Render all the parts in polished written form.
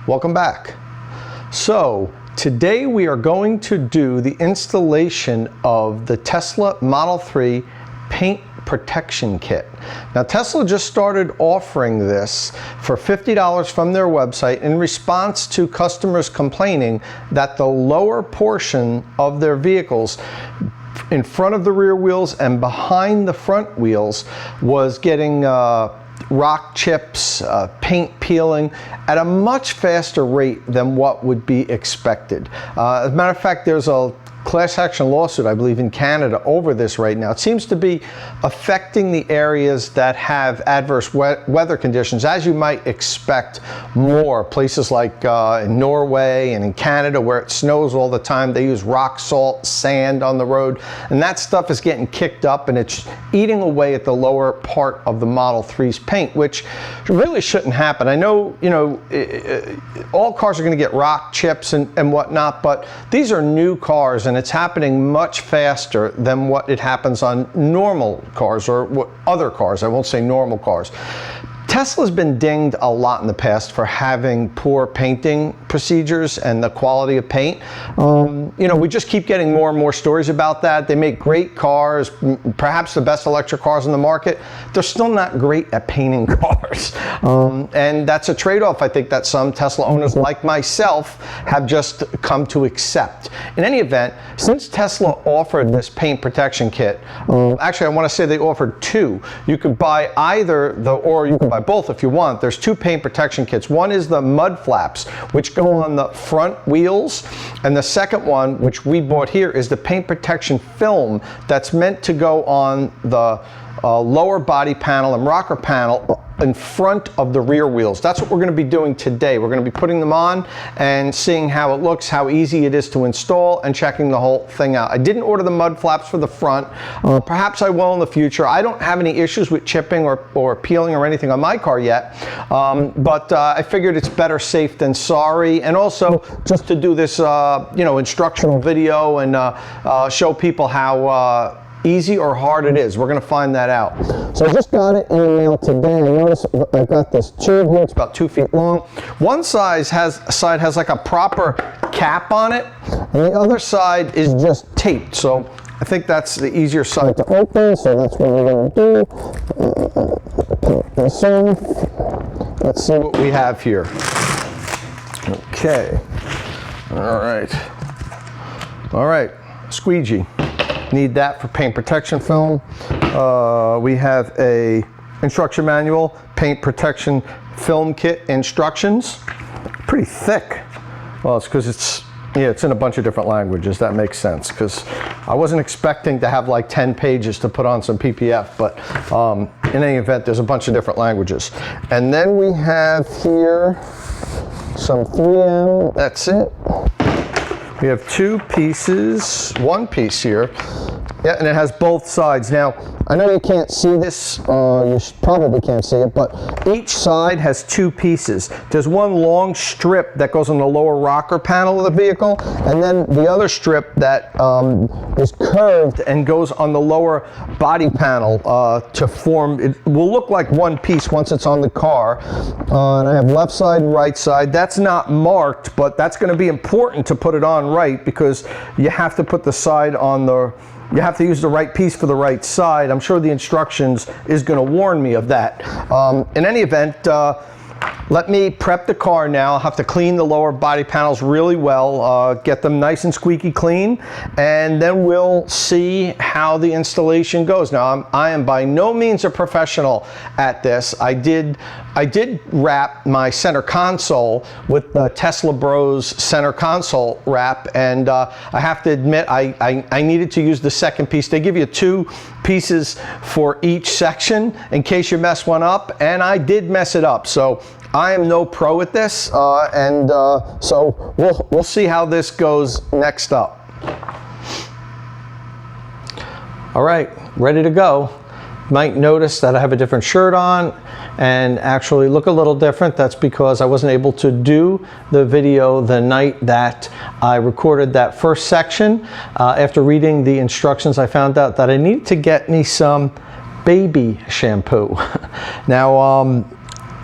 Welcome back. So today we are going to do the installation of the Tesla Model 3 paint protection kit. Now Tesla just started offering this for $50 from their website in response to customers complaining that the lower portion of their vehicles in front of the rear wheels and behind the front wheels was getting rock chips, paint peeling at a much faster rate than what would be expected. As a matter of fact, there's a class action lawsuit, I believe, in Canada over this right now. It seems to be affecting the areas that have adverse weather conditions, as you might expect more. Places like in Norway and in Canada where it snows all the time, they use rock salt, sand on the road, and that stuff is getting kicked up and it's eating away at the lower part of the Model 3's paint, which really shouldn't happen. I know, all cars are going to get rock chips and whatnot, but these are new cars and it's happening much faster than what it happens on normal cars or other cars. I won't say normal cars. Tesla's been dinged a lot in the past for having poor painting procedures and the quality of paint. We just keep getting more and more stories about that. They make great cars, perhaps the best electric cars on the market. They're still not great at painting cars. And that's a trade-off I think that some Tesla owners like myself have just come to accept. In any event, since Tesla offered this paint protection kit, actually I want to say they offered two. You could buy either or you can buy both if you want. There's two paint protection kits. One is the mud flaps, which go on the front wheels, and the second one, which we bought here, is the paint protection film that's meant to go on the lower body panel and rocker panel in front of the rear wheels. That's what we're going to be doing today. We're going to be putting them on and seeing how it looks, how easy it is to install, and checking the whole thing out. I didn't order the mud flaps for the front. Perhaps I will in the future. I don't have any issues with chipping or peeling or anything on my car yet, but I figured it's better safe than sorry, and also just to do this instructional video and show people how easy or hard it is. We're going to find that out. So I just got it in the mail today. I noticed I got this tube here. It's about 2 feet long. One side has like a proper cap on it, and the other side is just taped. So I think that's the easier side to open. So that's what we're going to do. Put this in. Let's see what we have here. Okay. All right. Squeegee. Need that for paint protection film. We have a instruction manual, paint protection film kit instructions. Pretty thick. Well, it's because it's in a bunch of different languages. That makes sense, because I wasn't expecting to have like 10 pages to put on some PPF, but in any event, there's a bunch of different languages. And then we have here some 3M, that's it. We have two pieces, one piece here, yeah, and it has both sides. Now, I know you can't see this, you probably can't see it, but each side has two pieces. There's one long strip that goes on the lower rocker panel of the vehicle, and then the other strip that is curved and goes on the lower body panel to form, it will look like one piece once it's on the car. And I have left side and right side. That's not marked, but that's going to be important to put it on right, because you have to put the side on you have to use the right piece for the right side. I'm sure the instructions is going to warn me of that. In any event, let me prep the car now. I'll have to clean the lower body panels really well, get them nice and squeaky clean, and then we'll see how the installation goes. Now, I am by no means a professional at this. I did wrap my center console with the Tesla Bros center console wrap, and I have to admit I needed to use the second piece. They give you two pieces for each section in case you mess one up, and I did mess it up. So I am no pro at this, so we'll see how this goes next up. All right, ready to go. Might notice that I have a different shirt on and actually look a little different. That's because I wasn't able to do the video the night that I recorded that first section. After reading the instructions, I found out that I need to get me some baby shampoo. Now,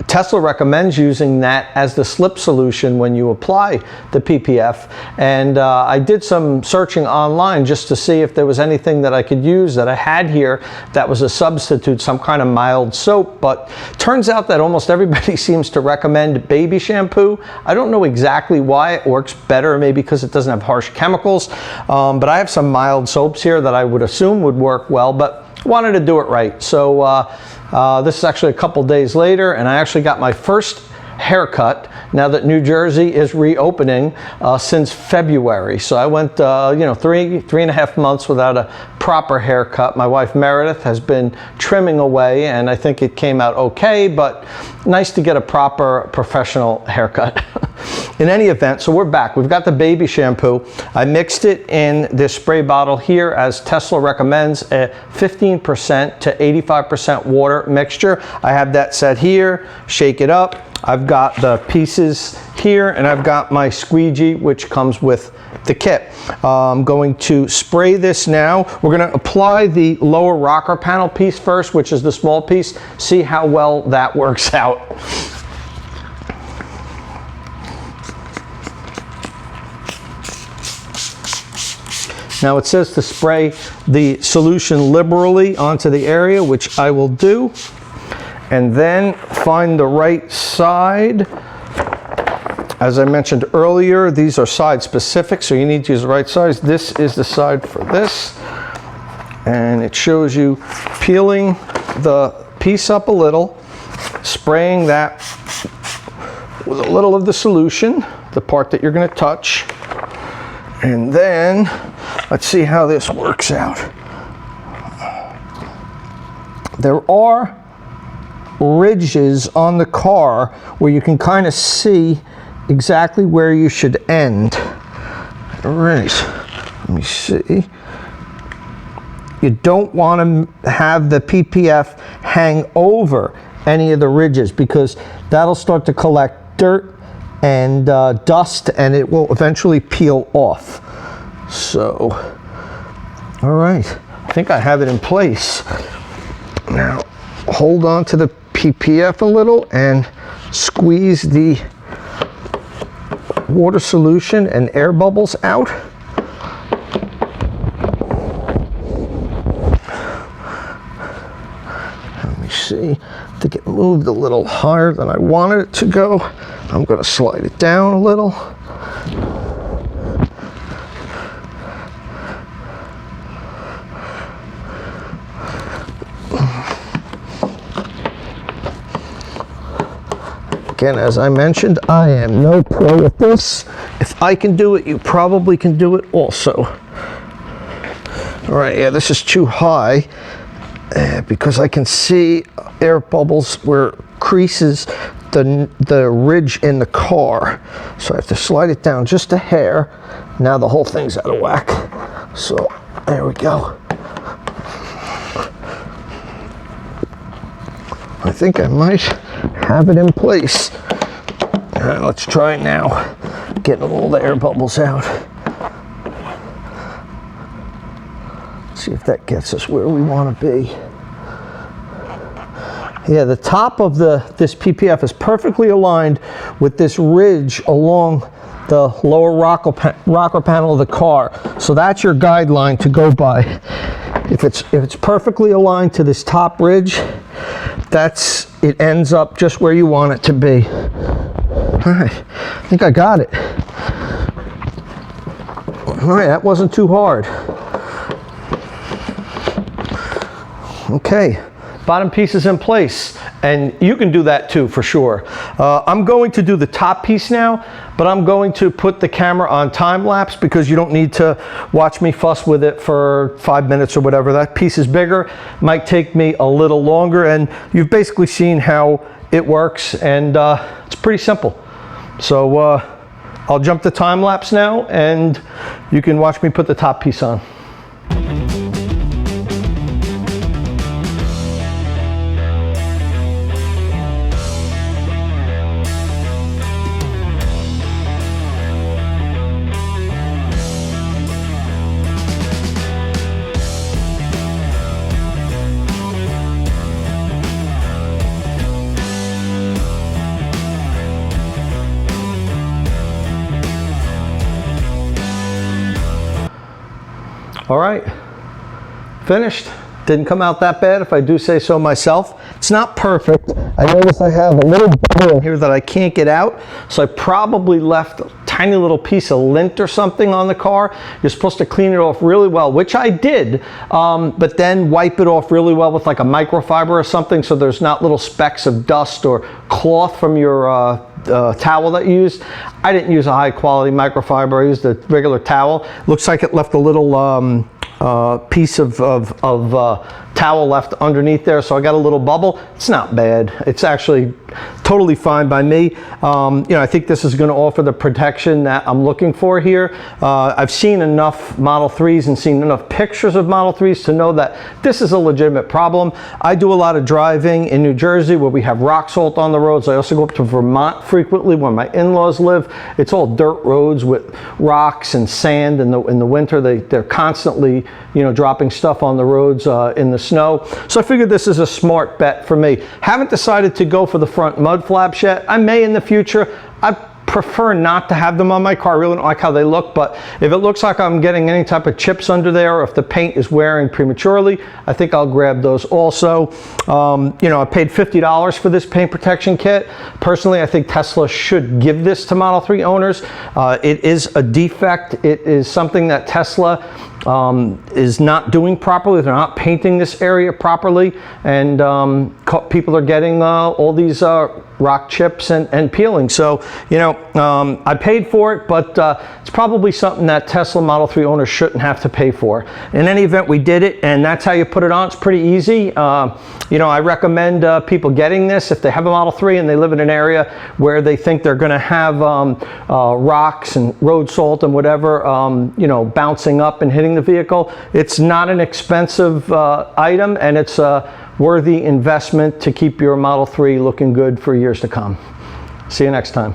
Tesla recommends using that as the slip solution when you apply the PPF. And I did some searching online just to see if there was anything that I could use that I had here that was a substitute, some kind of mild soap. But turns out that almost everybody seems to recommend baby shampoo. I don't know exactly why. It works better, maybe because it doesn't have harsh chemicals. But I have some mild soaps here that I would assume would work well, but wanted to do it right. So this is actually a couple days later, and I actually got my first haircut now that New Jersey is reopening since February. So I went, three and a half months without a proper haircut. My wife Meredith has been trimming away, and I think it came out okay, but nice to get a proper professional haircut. In any event, so we're back. We've got the baby shampoo. I mixed it in this spray bottle here, as Tesla recommends, a 15% to 85% water mixture. I have that set here. Shake it up. I've got the pieces here, and I've got my squeegee, which comes with the kit. I'm going to spray this now. We're going to apply the lower rocker panel piece first, which is the small piece. See how well that works out. Now it says to spray the solution liberally onto the area, which I will do, and then find the right side. As I mentioned earlier, these are side specific, so you need to use the right size. This is the side for this, and it shows you peeling the piece up a little, spraying that with a little of the solution, the part that you're going to touch, and then let's see how this works out. There are ridges on the car where you can kind of see exactly where you should end. All right, let me see. You don't want to have the PPF hang over any of the ridges, because that'll start to collect dirt and dust, and it will eventually peel off. So, all right, I think I have it in place. Now, hold on to the PPF a little and squeeze the water solution and air bubbles out. Let me see. I think it moved a little higher than I wanted it to go. I'm going to slide it down a little. Again, as I mentioned, I am no pro at this. If I can do it, you probably can do it also. All right, yeah, this is too high because I can see air bubbles where it creases the ridge in the car. So I have to slide it down just a hair. Now the whole thing's out of whack. So there we go. I think I might have it in place. All right, let's try it now. Getting all the air bubbles out. See if that gets us where we want to be. Yeah, the top of this PPF is perfectly aligned with this ridge along the lower rocker panel of the car. So that's your guideline to go by. If it's perfectly aligned to this top ridge, it ends up just where you want it to be. All right, I think I got it. All right, that wasn't too hard. Okay, bottom piece is in place, and you can do that too for sure. I'm going to do the top piece now, but I'm going to put the camera on time lapse because you don't need to watch me fuss with it for 5 minutes or whatever. That piece is bigger, might take me a little longer, and you've basically seen how it works, and it's pretty simple. So I'll jump to time lapse now, and you can watch me put the top piece on. All right, finished. Didn't come out that bad, if I do say so myself. It's not perfect. I notice I have a little bubble in here that I can't get out, so I probably left a tiny little piece of lint or something on the car. You're supposed to clean it off really well, which I did, but then wipe it off really well with like a microfiber or something, so there's not little specks of dust or cloth from your towel that you used. I didn't use a high quality microfiber. I used a regular towel. Looks like it left a little piece of towel left underneath there, so I got a little bubble. It's not bad. It's actually totally fine by me. I think this is going to offer the protection that I'm looking for here. I've seen enough Model 3s and seen enough pictures of Model 3s to know that this is a legitimate problem. I do a lot of driving in New Jersey where we have rock salt on the roads. I also go up to Vermont frequently where my in-laws live. It's all dirt roads with rocks and sand. In the winter, they're constantly dropping stuff on the roads in the snow. So I figured this is a smart bet for me. Haven't decided to go for the front mud flaps yet. I may in the future. I prefer not to have them on my car. I really don't like how they look, but if it looks like I'm getting any type of chips under there, or if the paint is wearing prematurely, I think I'll grab those also. I paid $50 for this paint protection kit. Personally, I think Tesla should give this to Model 3 owners. It is a defect. It is something that Tesla is not doing properly. They're not painting this area properly, and people are getting all these rock chips and peeling. So, I paid for it, but it's probably something that Tesla Model 3 owners shouldn't have to pay for. In any event, we did it, and that's how you put it on. It's pretty easy. I recommend people getting this if they have a Model 3 and they live in an area where they think they're going to have rocks and road salt and whatever, bouncing up and hitting the vehicle. It's not an expensive item, and it's a worthy investment to keep your Model 3 looking good for years to come. See you next time.